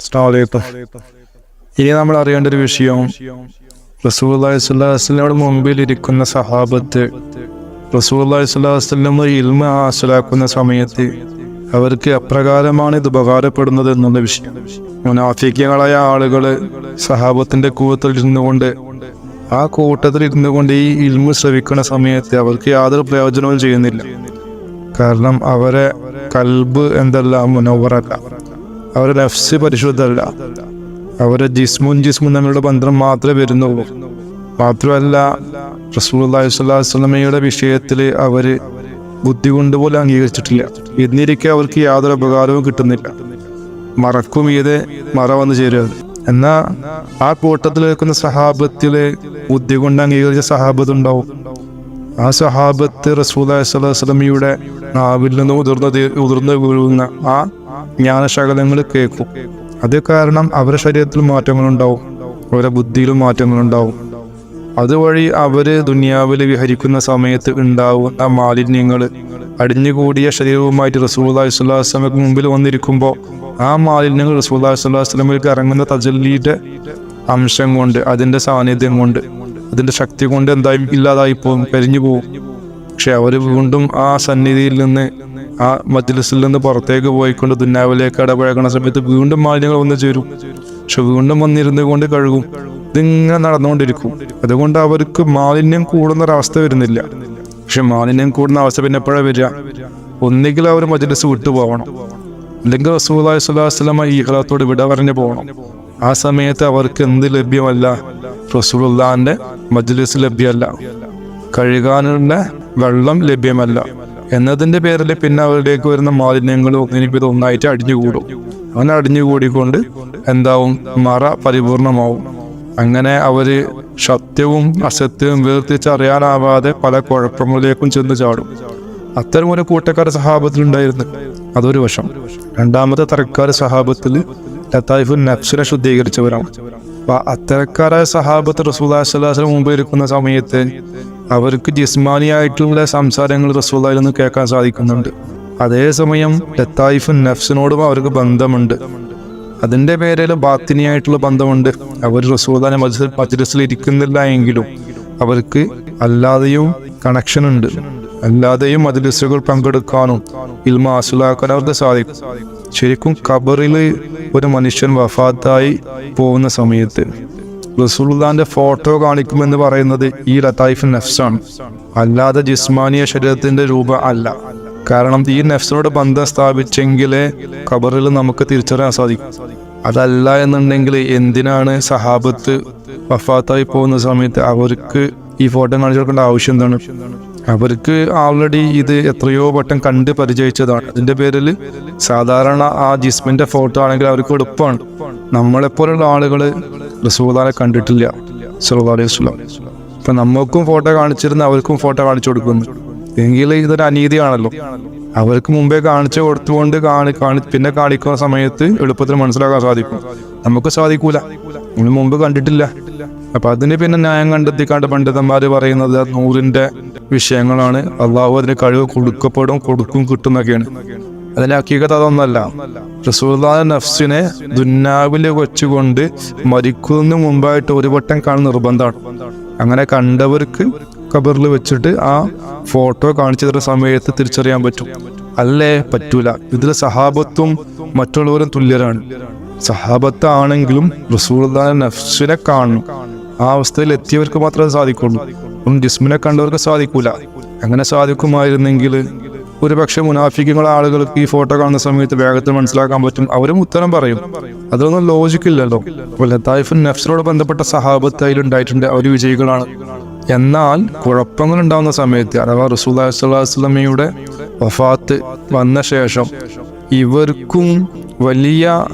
അസ്സലാമു അലൈക്കും. ഇനി നമ്മൾ അറിയേണ്ട ഒരു വിഷയം, റസൂലുള്ളാഹി സ്വല്ലല്ലാഹു അലൈഹി വസല്ലമയുടെ മുമ്പിൽ ഇരിക്കുന്ന സഹാബത്ത് റസൂലുള്ളാഹി സ്വല്ലല്ലാഹു അലൈഹി വസല്ലം ഇൽമ ഹാസിലാക്കുന്ന സമയത്ത് അവർക്ക് എപ്രകാരമാണ് ഇത് ഉപകാരപ്പെടുന്നത് എന്നുള്ള വിഷയം. മുനാഫിക്കുകളായ ആളുകൾ സഹാബത്തിന്റെ കൂട്ടത്തിൽ ഇരുന്നുകൊണ്ട് ഈ ഇൽമു ശ്രവിക്കുന്ന സമയത്ത് അവർക്ക് യാതൊരു പ്രയോജനവും ചെയ്യുന്നില്ല. കാരണം അവരെ കൽബ് മുനവ്വറല്ല, അവരുടെ നഫ്സ് പരിശുദ്ധമല്ല, അവരുടെ ജിസ്മും തമ്മിലുള്ള ബന്ധം മാത്രമേ വരുന്നുള്ളൂ. മാത്രമല്ല, റസൂലുള്ളാഹി സ്വല്ലല്ലാഹു അലൈഹി വസല്ലമയുടെ വിഷയത്തിൽ അവർ ബുദ്ധി കൊണ്ടുപോലും അംഗീകരിച്ചിട്ടില്ല. എന്നിരിക്കെ അവർക്ക് യാതൊരു ഉപകാരവും കിട്ടുന്നില്ല. മറക്കും ഇത് മറ വന്നു ചേരുക. എന്നാൽ ആ കൂട്ടത്തിൽ നിൽക്കുന്ന സഹാബത്തില് ബുദ്ധി കൊണ്ട് അംഗീകരിച്ച സഹാബത്ത് ഉണ്ടാവും. ആ സഹാബത്ത് റസൂലുള്ളാഹി സ്വല്ലല്ലാഹു അലൈഹി വസല്ലമയുടെ നാവിൽ നിന്ന് ഉതിർന്ന് വീഴുന്ന ആ ജ്ഞാനശകലങ്ങൾ കേൾക്കും. അത് കാരണം അവരുടെ ശരീരത്തിൽ മാറ്റങ്ങളുണ്ടാവും, അവരുടെ ബുദ്ധിയിലും മാറ്റങ്ങളുണ്ടാവും. അതുവഴി അവര് ദുനിയാവിൽ വിഹരിക്കുന്ന സമയത്ത് ഉണ്ടാവുന്ന മാലിന്യങ്ങൾ അടിഞ്ഞുകൂടിയ ശരീരവുമായിട്ട് റസൂലുള്ളാഹി സ്വല്ലല്ലാഹു അലൈഹി വസല്ലമയ്ക്ക് മുമ്പിൽ വന്നിരിക്കുമ്പോൾ ആ മാലിന്യങ്ങൾ റസൂലുള്ളാഹി സ്വല്ലല്ലാഹു അലൈഹി വസല്ലമയ്ക്ക് ഇറങ്ങുന്ന തജല്ലിയുടെ അംശം കൊണ്ട്, അതിന്റെ സാന്നിധ്യം കൊണ്ട്, അതിന്റെ ശക്തി കൊണ്ട് എന്തായും ഇല്ലാതായി പോകും, കരിഞ്ഞു പോകും. പക്ഷെ അവർ വീണ്ടും ആ സന്നിധിയിൽ നിന്ന്, ആ മജ്ലിസിൽ നിന്ന് പുറത്തേക്ക് പോയിക്കൊണ്ട് ദുനിയാവിലേക്ക് ഇടപഴകുന്ന സമയത്ത് വീണ്ടും മാലിന്യങ്ങൾ വന്നു ചേരും. പക്ഷെ വീണ്ടും വന്നിരുന്നു കൊണ്ട് കഴുകും. ഇതിങ്ങനെ നടന്നുകൊണ്ടിരിക്കും. അതുകൊണ്ട് അവർക്ക് മാലിന്യം കൂടുന്നൊരവസ്ഥ വരുന്നില്ല. പക്ഷെ മാലിന്യം കൂടുന്ന അവസ്ഥ പിന്നെ എപ്പോഴാണ് വരിക? ഒന്നുകിൽ അവർ മജ്ലിസ് വിട്ടു പോകണം, അല്ലെങ്കിൽ റസൂലുള്ളാഹി സ്വല്ലല്ലാഹു അലൈഹി വസല്ലം ഈ ഇഖ്ലാത്തോട് വിട പറഞ്ഞു പോകണം. ആ സമയത്ത് അവർക്ക് എന്ത് ലഭ്യമല്ല? റസൂലുള്ളാഹിന്റെ മജ്ലിസ് ലഭ്യമല്ല, കഴുകാനുള്ള വെള്ളം ലഭ്യമല്ല എന്നതിന്റെ പേരിൽ പിന്നെ അവരിലേക്ക് വരുന്ന മാലിന്യങ്ങൾ ഒന്നായിട്ട് അടിഞ്ഞുകൂടും. അങ്ങനെ അടിഞ്ഞുകൂടിക്കൊണ്ട് എന്താവും? മറ പരിപൂർണമാവും. അങ്ങനെ അവര് സത്യവും അസത്യവും വേർതിരിച്ചറിയാനാവാതെ പല കുഴപ്പങ്ങളിലേക്കും ചെന്ന് ചാടും. അത്തരം ഒരു കൂട്ടക്കാർ സഹാബത്തിലുണ്ടായിരുന്നു. അതൊരു വശം. രണ്ടാമത്തെ തരക്കാർ സഹാബത്തിൽ ലതായിഫുൻ നഫ്സിനെ ശുദ്ധീകരിച്ചവരാണ്. അപ്പൊ അത്തരക്കാരായ സഹാബത്ത് റസൂലുള്ളാഹി സ്വല്ലല്ലാഹു അലൈഹി വസല്ലം മുമ്പ് ഇരിക്കുന്ന സമയത്ത് അവർക്ക് ജിസ്മാനിയായിട്ടുള്ള സംസാരങ്ങൾ റസൂലുള്ളാഹിൽ നിന്ന് കേൾക്കാൻ സാധിക്കുന്നുണ്ട്. അതേസമയം ലതായിഫുൻ നഫ്സിനോടും അവർക്ക് ബന്ധമുണ്ട്. അതിന്റെ പേരിൽ ബാത്തിനിയായിട്ടുള്ള ബന്ധമുണ്ട്. അവർ റസൂലുള്ളാഹിന്റെ മജ്ലിസിൽ ഇരിക്കുന്നില്ല എങ്കിലും അവർക്ക് അല്ലാതെയും കണക്ഷൻ ഉണ്ട്. അല്ലാതെയും മജ്ലിസുകൾ പങ്കെടുക്കാനും ഇൽമ ഹാസിലാക്കാനും അവർക്ക് സാധിക്കും. ശരിക്കും ഖബറിൽ ഒരു മനുഷ്യൻ വഫാത്തായി പോകുന്ന സമയത്ത് റസൂലുള്ളാഹിന്റെ ഫോട്ടോ കാണിക്കുമെന്ന് പറയുന്നത് ഈ ലതായിഫുൻ നഫ്സാണ്, അല്ലാതെ ജിസ്മാനിയ ശരീരത്തിന്റെ രൂപം അല്ല. കാരണം ഈ നഫ്സിനോട് ബന്ധം സ്ഥാപിച്ചെങ്കിലേ ഖബറിൽ നമുക്ക് തിരിച്ചറിയാൻ സാധിക്കും. അതല്ല എന്നുണ്ടെങ്കിൽ എന്തിനാണ് സഹാബത്ത് വഫാത്തായി പോകുന്ന സമയത്ത് അവർക്ക് ഈ ഫോട്ടോ കാണിച്ചു കൊടുക്കേണ്ട ആവശ്യം എന്താണ്? അവർക്ക് ആൾറെഡി ഇത് എത്രയോ വട്ടം കണ്ട് പരിചയിച്ചതാണ്. അതിന്റെ പേരിൽ സാധാരണ ആ ജിസ്മിന്റെ ഫോട്ടോ ആണെങ്കിൽ അവർക്ക് എളുപ്പമാണ്. നമ്മളെപ്പോലുള്ള ആളുകൾ റസൂലുള്ളാഹിനെ കണ്ടിട്ടില്ല സ്വല്ലല്ലാഹു അലൈഹി വസല്ലം. അപ്പൊ നമുക്കും ഫോട്ടോ കാണിച്ചിരുന്ന അവർക്കും ഫോട്ടോ കാണിച്ചു കൊടുക്കുന്നു എങ്കിൽ ഇതൊരു അനീതിയാണല്ലോ. അവർക്ക് മുമ്പേ കാണിച്ചു കൊടുത്തുകൊണ്ട് പിന്നെ കാണിക്കുന്ന സമയത്ത് എളുപ്പത്തിൽ മനസ്സിലാക്കാൻ സാധിക്കും. നമുക്ക് സാധിക്കൂല, നമ്മൾ മുമ്പ് കണ്ടിട്ടില്ല. അപ്പൊ അതിന് പിന്നെ ന്യായം കണ്ടെത്തിക്കാണ്ട് പണ്ഡിതന്മാര് പറയുന്നത് നൂറിന്റെ വിഷയങ്ങളാണ്. അള്ളാഹു അതിന് കഴിവ് കൊടുക്കും കിട്ടും എന്നൊക്കെയാണ്. അതിന്റെ ഹഖീഖത്ത് അതൊന്നല്ല. റസൂലുള്ളാഹി നഫ്സിനെ ദുനിയാവില് വെച്ചുകൊണ്ട് മരിക്കുന്നതിന് മുമ്പായിട്ട് ഒരു വട്ടം കാണുന്ന നിർബന്ധമാണ്. അങ്ങനെ കണ്ടവർക്ക് ഖബറിൽ വെച്ചിട്ട് ആ ഫോട്ടോ കാണിച്ചു തരുന്ന സമയത്ത് തിരിച്ചറിയാൻ പറ്റും. അല്ലേ? പറ്റൂല. ഇതിൽ സഹാബത്തും മറ്റുള്ളവരും തുല്യരാണ്. സഹാബത്താണെങ്കിലും റസൂലുള്ളാഹി നഫ്സിനെ കാണണം. ആ അവസ്ഥയിൽ എത്തിയവർക്ക് മാത്രമേ സാധിക്കുള്ളൂ. ജിസ്മിനെ കണ്ടവർക്ക് സാധിക്കൂല. അങ്ങനെ സാധിക്കുമായിരുന്നെങ്കിൽ ഒരു പക്ഷെ മുനാഫിക്കുകളെ ആളുകൾക്ക് ഈ ഫോട്ടോ കാണുന്ന സമയത്ത് വേഗത്തിൽ മനസ്സിലാക്കാൻ പറ്റും. അവരും ഉത്തരം പറയും. അതൊന്നും ലോജിക്കില്ലല്ലോ. അപ്പോൾ ലതായിഫുൻ നഫ്സിനോട് ബന്ധപ്പെട്ട സഹാബത്ത് അതിലുണ്ടായിട്ടുണ്ട്, അവർ വിജയികളാണ്. എന്നാൽ കുഴപ്പങ്ങൾ ഉണ്ടാകുന്ന സമയത്ത്, അഥവാ റസൂലുള്ളാഹി സ്വല്ലല്ലാഹു അലൈഹി വസല്ലമയുടെ വഫാത്ത് വന്ന ശേഷം ഇവർക്കും വലിയ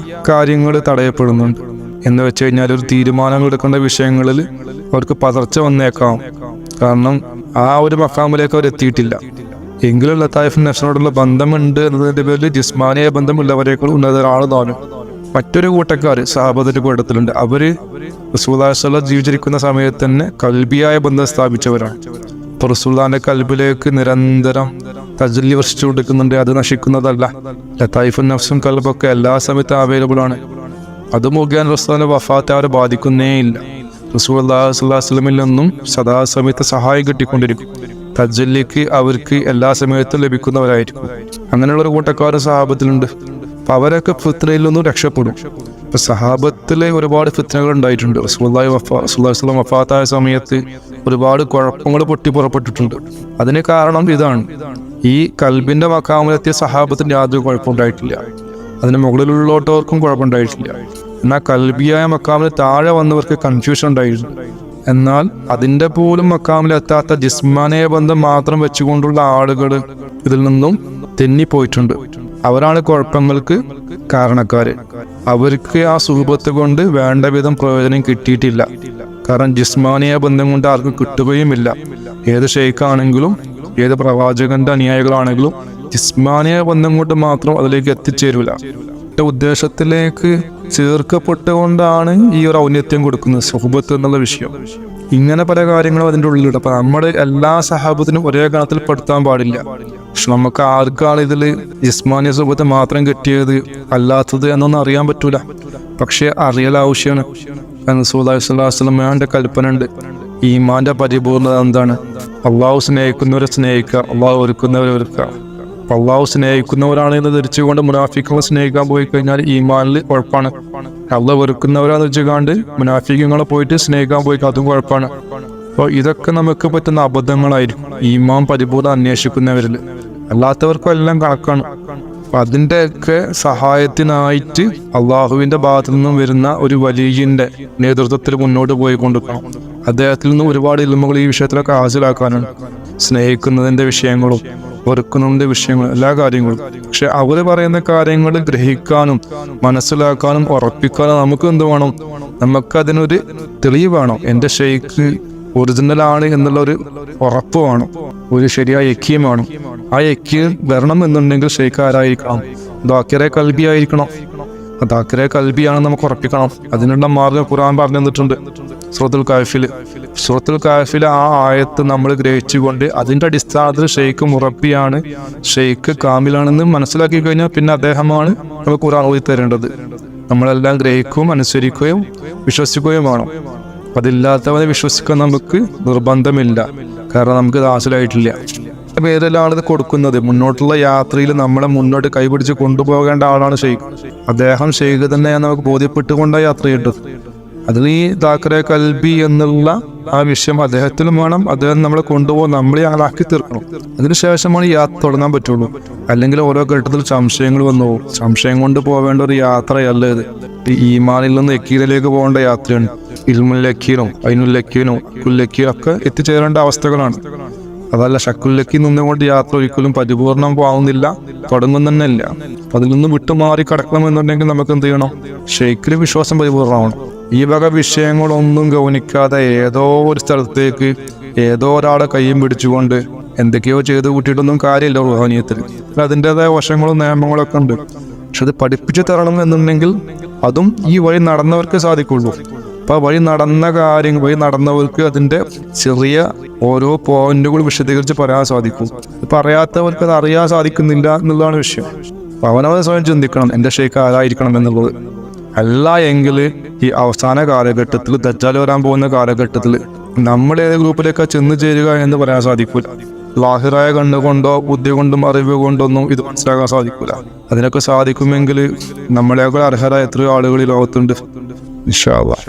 കാര്യങ്ങൾ തടയപ്പെടുന്നുണ്ട്. എന്ന് വെച്ച് കഴിഞ്ഞാൽ ഒരു തീരുമാനങ്ങൾ എടുക്കേണ്ട വിഷയങ്ങളിൽ അവർക്ക് പതർച്ച വന്നേക്കാം. കാരണം ആ ഒരു മഖാമിലേക്ക് അവർ എത്തിയിട്ടില്ല. എങ്കിലും ലതായിഫുൻ നഫ്സിനോടുള്ള ബന്ധമുണ്ട് എന്നതിന്റെ പേരിൽ ജിസ്മാനിയ ബന്ധമുള്ളവരെക്കാൾ ഉന്നതരാണ് താനും. മറ്റൊരു കൂട്ടക്കാർ സഹാബത്തിന്റെ കൂട്ടത്തിലുണ്ട്. അവര് റസൂലുള്ളാഹി സ്വല്ലല്ലാഹു അലൈഹി വസല്ലം ജീവിച്ചിരിക്കുന്ന സമയത്ത് തന്നെ കൽബിയായ ബന്ധം സ്ഥാപിച്ചവരാണ്. അപ്പോൾ റസൂലുള്ളാഹിന്റെ കൽബിലേക്ക് നിരന്തരം തജല്ലി വർഷിച്ചു കൊടുക്കുന്നുണ്ട്. അത് നശിക്കുന്നതല്ല. ലതായിഫുൻ നഫ്സും കൽബൊക്കെ എല്ലാ സമയത്തും അവൈലബിൾ ആണ്. അത് മുഖേന റസൂലുള്ളാഹിന്റെ വഫാത്ത് അവരെ ബാധിക്കുന്നേ ഇല്ല. റസൂലുള്ളാഹി സ്വല്ലല്ലാഹു അലൈഹി വസല്ലമയിൽ നിന്നും സദാസമയത്ത് സഹായം കിട്ടിക്കൊണ്ടിരിക്കും. തജല്ലിക്ക് അവർക്ക് എല്ലാ സമയത്തും ലഭിക്കുന്നവരായിരിക്കും. അങ്ങനെയുള്ളൊരു കൂട്ടക്കാരും സഹാബത്തിലുണ്ട്. അപ്പൊ അവരൊക്കെ ഫിത്നയിൽ നിന്നും രക്ഷപ്പെടും. ഇപ്പൊ സഹാബത്തിലെ ഒരുപാട് ഫിത്നകൾ ഉണ്ടായിട്ടുണ്ട്. റസൂലുള്ളാഹി സ്വല്ലല്ലാഹു വഫാത്തായ സമയത്ത് ഒരുപാട് കുഴപ്പങ്ങൾ പൊട്ടിപ്പുറപ്പെട്ടിട്ടുണ്ട്. അതിന് കാരണം ഇതാണ്, ഈ കൽബിന്റെ മക്കാമിലെത്തിയ സഹാബത്തിന് യാതൊരു കുഴപ്പമുണ്ടായിട്ടില്ല, അതിന് മുകളിലുള്ളോട്ടവർക്കും കുഴപ്പമുണ്ടായിട്ടില്ല. എന്നാൽ കൽബിയായ മക്കാമിൽ താഴെ വന്നവർക്ക് കൺഫ്യൂഷൻ ഉണ്ടായിരുന്നു. എന്നാൽ അതിൻ്റെ പോലും മക്കാമിലെത്താത്ത ജിസ്മാനീയ ബന്ധം മാത്രം വെച്ചുകൊണ്ടുള്ള ആളുകൾ ഇതിൽ നിന്നും തെന്നിപ്പോയിട്ടുണ്ട്. അവരാണ് കുഴപ്പങ്ങൾക്ക് കാരണക്കാര്. അവർക്ക് ആ സുഹബത്ത് കൊണ്ട് വേണ്ട വിധം പ്രയോജനം കിട്ടിയിട്ടില്ല. കാരണം ജിസ്മാനീയ ബന്ധം കൊണ്ട് ആർക്കും കിട്ടുകയുമില്ല. ഏത് ഷെയ്ഖാണെങ്കിലും ഏത് പ്രവാചകന്റെ അനുയായികളാണെങ്കിലും ജിസ്മാനീയ ബന്ധം കൊണ്ട് മാത്രം അതിലേക്ക് എത്തിച്ചേരൂല. ഉദ്ദേശത്തിലേക്ക് ചേർക്കപ്പെട്ടുകൊണ്ടാണ് ഈ ഒരു ഔന്നത്യം കൊടുക്കുന്നത്, സുഹബത്ത് എന്നുള്ള വിഷയം. ഇങ്ങനെ പല കാര്യങ്ങളും അതിൻ്റെ ഉള്ളിലുണ്ട്. അപ്പൊ നമ്മുടെ എല്ലാ സഹാബത്തിനും ഒരേ ഗണത്തിൽ പെടുത്താൻ പാടില്ല. പക്ഷെ നമുക്ക് ആർക്കാണ് ഇതിൽ ജിസ്മാനിയ സുഹബത്ത് മാത്രം കിട്ടിയത് അല്ലാത്തത് എന്നൊന്നും അറിയാൻ പറ്റൂല. പക്ഷെ അറിയൽ ആവശ്യമാണ്. റസൂലുള്ളാഹി സ്വല്ലല്ലാഹു അലൈഹി വസല്ലമയുടെ കൽപ്പന ഉണ്ട്, ഈമാന്റെ പരിപൂർണത എന്താണ്? അള്ളാഹു സ്നേഹിക്കുന്നവരെ സ്നേഹിക്കുക, അള്ളാഹു ഒരുക്കുന്നവരെ ഒരുക്കുക. അള്ളാഹു സ്നേഹിക്കുന്നവരാണ് എന്ന് ധരിച്ചുകൊണ്ട് മുനാഫിക്കുകളെ സ്നേഹിക്കാൻ പോയി കഴിഞ്ഞാൽ ഈമാനിൽ കുഴപ്പമാണ്. അള്ളാഹു വെറുക്കുന്നവരാന്ന് വെച്ചുകൊണ്ട് മുനാഫിക്കുകളെ പോയിട്ട് സ്നേഹിക്കാൻ പോയി അതും കുഴപ്പമാണ്. അപ്പോൾ ഇതൊക്കെ നമുക്ക് പറ്റുന്ന അബദ്ധങ്ങളായിരിക്കും ഈമാൻ പരിപൂർണ്ണ അന്വേഷിക്കുന്നവരിൽ. അല്ലാത്തവർക്കും എല്ലാം കണക്കാണ്. അപ്പൊ അതിൻ്റെയൊക്കെ സഹായത്തിനായിട്ട് അള്ളാഹുവിന്റെ ഭാഗത്തു നിന്നും വരുന്ന ഒരു വലിയന്റെ നേതൃത്വത്തിൽ മുന്നോട്ട് പോയിക്കൊണ്ടിരിക്കണം. അദ്ദേഹത്തിൽ നിന്നും ഒരുപാട് ഇൽമുകൾ ഈ വിഷയത്തിലൊക്കെ ഹാസിലാക്കാനാണ്. സ്നേഹിക്കുന്നതിന്റെ വിഷയങ്ങളും വെറുക്കുന്നതിന്റെ വിഷയങ്ങളും എല്ലാ കാര്യങ്ങളും. പക്ഷെ അവർ പറയുന്ന കാര്യങ്ങൾ ഗ്രഹിക്കാനും മനസ്സിലാക്കാനും ഉറപ്പിക്കാനും നമുക്ക് എന്ത് വേണം? നമുക്കതിനൊരു തെളിവ് വേണം. എൻ്റെ ഷെയ്ഖ് ഒറിജിനലാണ് എന്നുള്ളൊരു ഉറപ്പ് വേണം. ഒരു ശരിയായ യക്കീൻ വേണം. ആ യക്കീൻ വരണം എന്നുണ്ടെങ്കിൽ ഷെയ്ഖ് ആരായിരിക്കണം? ദാക്കിറെ കൽബി ആയിരിക്കണം. ദാക്കിറെ കൽബിയാണെന്ന് നമുക്ക് ഉറപ്പിക്കണം. അതിനുള്ള മാർഗ്ഗം ഖുർആൻ പറഞ്ഞു തന്നിട്ടുണ്ട് സൂറത്തുൽ കാഫിൽ. ആ ആയത്ത് നമ്മൾ ഗ്രഹിച്ചുകൊണ്ട് അതിൻ്റെ അടിസ്ഥാനത്തിൽ ഷെയ്ഖ് മുറബിയാണ്, ഷെയ്ഖ് കാമിലാണെന്ന് മനസ്സിലാക്കി കഴിഞ്ഞാൽ പിന്നെ അദ്ദേഹമാണ് നമുക്ക് ഖുർആൻ ഓതി തരേണ്ടത്. നമ്മളെല്ലാം ഗ്രഹിക്കുകയും അനുസരിക്കുകയും വിശ്വസിക്കുകയും വേണം. അതില്ലാത്തവരെ വിശ്വസിക്കാൻ നമുക്ക് നിർബന്ധമില്ല. കാരണം നമുക്ക് ഇത് ഹാസിലായിട്ടില്ല. പേരെല്ലാം ഇത് കൊടുക്കുന്നത് മുന്നോട്ടുള്ള യാത്രയിൽ നമ്മളെ മുന്നോട്ട് കൈപിടിച്ച് കൊണ്ടുപോകേണ്ട ആളാണ് ഷെയ്ഖ്. അദ്ദേഹം ഷെയ്ഖ് തന്നെയാണ് നമുക്ക് ബോധ്യപ്പെട്ടുകൊണ്ടാണ് യാത്ര ചെയ്യേണ്ടത്. അതിൽ ഈ ദാക്കിറെ കൽബി എന്നുള്ള ആ വിഷയം അദ്ദേഹത്തിലും വേണം. അദ്ദേഹം നമ്മളെ കൊണ്ടുപോകാൻ നമ്മളെ ആളാക്കി തീർക്കണം. അതിനുശേഷമാണ് ഈ യാത്ര തുടങ്ങാൻ പറ്റുള്ളൂ. അല്ലെങ്കിൽ ഓരോ ഘട്ടത്തിൽ സംശയങ്ങൾ വന്നു പോകും. സംശയം കൊണ്ട് പോവേണ്ട ഒരു യാത്രയല്ല ഇത്. ഈമാനിൽ നിന്ന് യക്കീനിലേക്ക് പോകേണ്ട യാത്രയാണ്. ഇൽമുൽ യക്കീനും ഐനുൽ യക്കീനും കുൽ യക്കീനും ഒക്കെ എത്തിച്ചേരേണ്ട അവസ്ഥകളാണ്. അതല്ല ഷക്കുല്ലക്കി നിന്നുകൊണ്ട് യാത്ര ഒരിക്കലും പരിപൂർണം ആവുന്നില്ല, തുടങ്ങുന്നില്ല. അതിൽ നിന്ന് വിട്ടുമാറി കടക്കണമെന്നുണ്ടെങ്കിൽ നമുക്ക് എന്ത് ചെയ്യണം? ഷെയ്ഖിൽ വിശ്വാസം പരിപൂർണമാണ്. ഈ വക വിഷയങ്ങളൊന്നും ഗൗനിക്കാതെ ഏതോ ഒരു സ്ഥലത്തേക്ക് ഏതോ ഒരാളെ കയ്യും പിടിച്ചുകൊണ്ട് എന്തൊക്കെയോ ചെയ്ത് കൂട്ടിയിട്ടൊന്നും കാര്യമില്ല റുഹാനിയത്തിൽ. അതിൻ്റെതായ വശങ്ങളും നിയമങ്ങളൊക്കെ ഉണ്ട്. പക്ഷെ അത് പഠിപ്പിച്ചു തരണം എന്നുണ്ടെങ്കിൽ അതും ഈ വഴി നടന്നവർക്ക് സാധിക്കുള്ളൂ. അപ്പൊ വഴി നടന്ന കാര്യങ്ങൾ വഴി നടന്നവർക്ക് അതിൻ്റെ ചെറിയ ഓരോ പോയിന്റുകൾ വിശദീകരിച്ച് പറയാൻ സാധിക്കും. പറയാത്തവർക്ക് അത് അറിയാൻ സാധിക്കുന്നില്ല എന്നുള്ളതാണ് വിഷയം. അപ്പൊ അവനവനെ സ്വയം ചിന്തിക്കണം, എൻ്റെ ഷെയ്ഖ് ആരായിരിക്കണം എന്നുള്ളത്. അല്ല എങ്കിൽ ഈ അവസാന കാലഘട്ടത്തിൽ ദജ്ജാൽ വരാൻ പോകുന്ന കാലഘട്ടത്തിൽ നമ്മൾ ഏത് ഗ്രൂപ്പിലേക്കാ ചെന്ന് ചേരുക എന്ന് പറയാൻ സാധിക്കൂല. ലാഹിറായ കണ്ണുകൊണ്ടോ ബുദ്ധി കൊണ്ടും അറിവ് കൊണ്ടൊന്നും ഇത് മനസ്സിലാക്കാൻ സാധിക്കൂല. അതിനൊക്കെ സാധിക്കുമെങ്കിൽ നമ്മളെക്കാൾ അർഹരായ എത്രയോ ആളുകൾ ഈ ലോകത്തുണ്ട്. ഇൻഷാ അല്ലാഹ്.